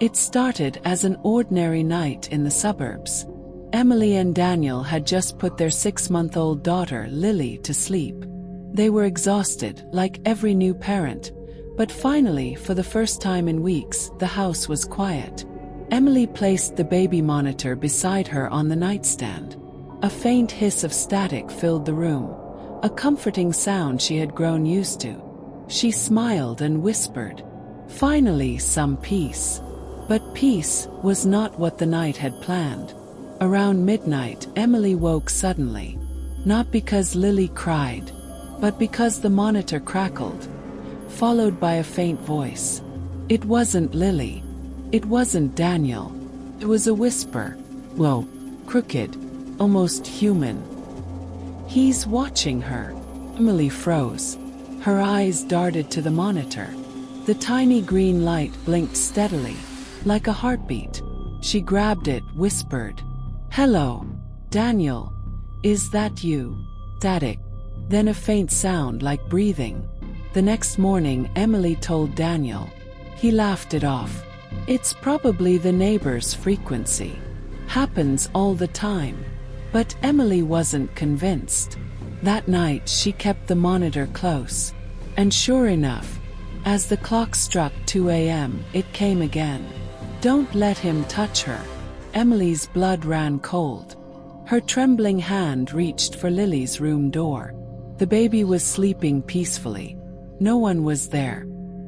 It started as an ordinary night in the suburbs. Emily and Daniel had just put their 6-month-old daughter, Lily, to sleep. They were exhausted, like every new parent, but finally, for the first time in weeks, the house was quiet. Emily placed the baby monitor beside her on the nightstand. A faint hiss of static filled the room, a comforting sound she had grown used to. She smiled and whispered, "Finally, some peace." But peace was not what the night had planned. Around midnight, Emily woke suddenly. Not because Lily cried, but because the monitor crackled, followed by a faint voice. It wasn't Lily. It wasn't Daniel. It was a whisper, low, crooked, almost human. "He's watching her." Emily froze. Her eyes darted to the monitor. The tiny green light blinked steadily, like a heartbeat. She grabbed it, whispered, "Hello, Daniel. Is that you?" Static. Then a faint sound like breathing. The next morning, Emily told Daniel. He laughed it off. "It's probably the neighbor's frequency. Happens all the time." But Emily wasn't convinced. That night she kept the monitor close. And sure enough, as the clock struck 2 a.m., it came again. "Don't let him touch her." Emily's blood ran cold. Her trembling hand reached for Lily's room door. The baby was sleeping peacefully. No one was there.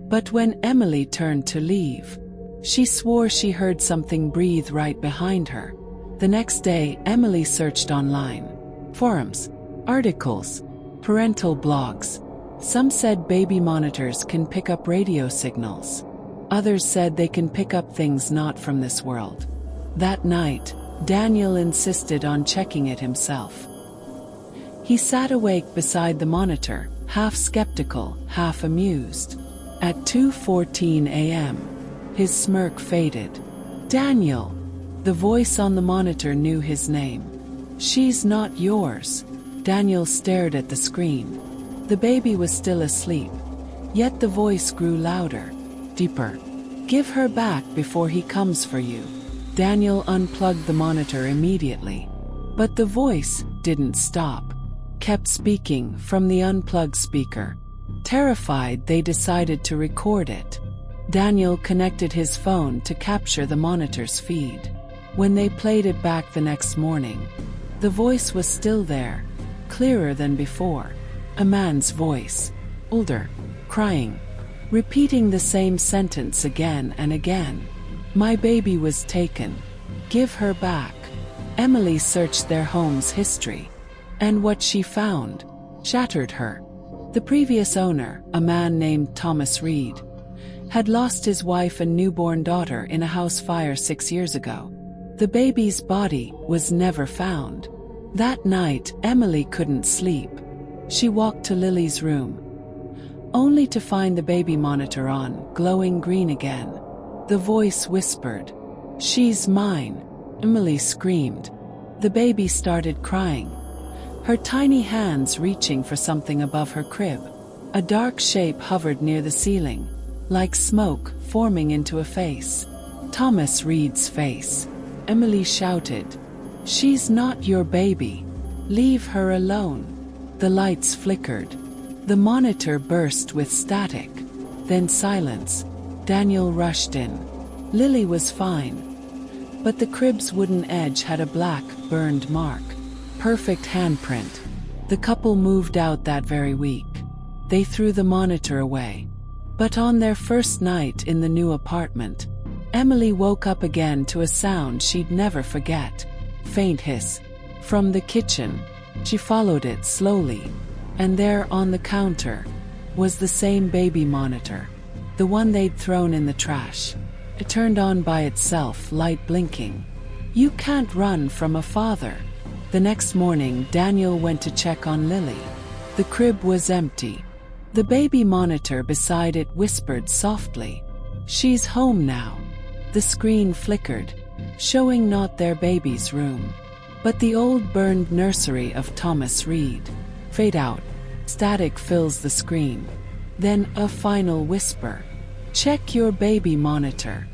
But when Emily turned to leave, she swore she heard something breathe right behind her. The next day, Emily searched online. Forums, articles, parental blogs. Some said baby monitors can pick up radio signals. Others said they can pick up things not from this world. That night, Daniel insisted on checking it himself. He sat awake beside the monitor, half skeptical, half amused. At 2:14 a.m., his smirk faded. "Daniel!" The voice on the monitor knew his name. "She's not yours." Daniel stared at the screen. The baby was still asleep. Yet the voice grew louder, deeper. "Give her back before he comes for you." Daniel unplugged the monitor immediately. But the voice didn't stop. Kept speaking from the unplugged speaker. Terrified, they decided to record it. Daniel connected his phone to capture the monitor's feed. When they played it back the next morning, the voice was still there, clearer than before. A man's voice, older, crying, repeating the same sentence again and again. "My baby was taken. Give her back." Emily searched their home's history. And what she found shattered her. The previous owner, a man named Thomas Reed, had lost his wife and newborn daughter in a house fire 6 years ago. The baby's body was never found. That night, Emily couldn't sleep. She walked to Lily's room, only to find the baby monitor on, glowing green again. The voice whispered, "She's mine." Emily screamed. The baby started crying, her tiny hands reaching for something above her crib. A dark shape hovered near the ceiling, like smoke forming into a face. Thomas Reed's face. Emily shouted, "She's not your baby. Leave her alone." The lights flickered. The monitor burst with static. Then silence. Daniel rushed in. Lily was fine. But the crib's wooden edge had a black, burned mark. Perfect handprint. The couple moved out that very week. They threw the monitor away. But on their first night in the new apartment, Emily woke up again to a sound she'd never forget. Faint hiss. From the kitchen. She followed it slowly. And there on the counter was the same baby monitor. The one they'd thrown in the trash. It turned on by itself, light blinking. You can't run from a father. The next morning, Daniel went to check on Lily. The crib was empty. The baby monitor beside it whispered softly, "She's home now." The screen flickered, showing not their baby's room, but the old burned nursery of Thomas Reed. Fade out. Static fills the screen. Then a final whisper. "Check your baby monitor."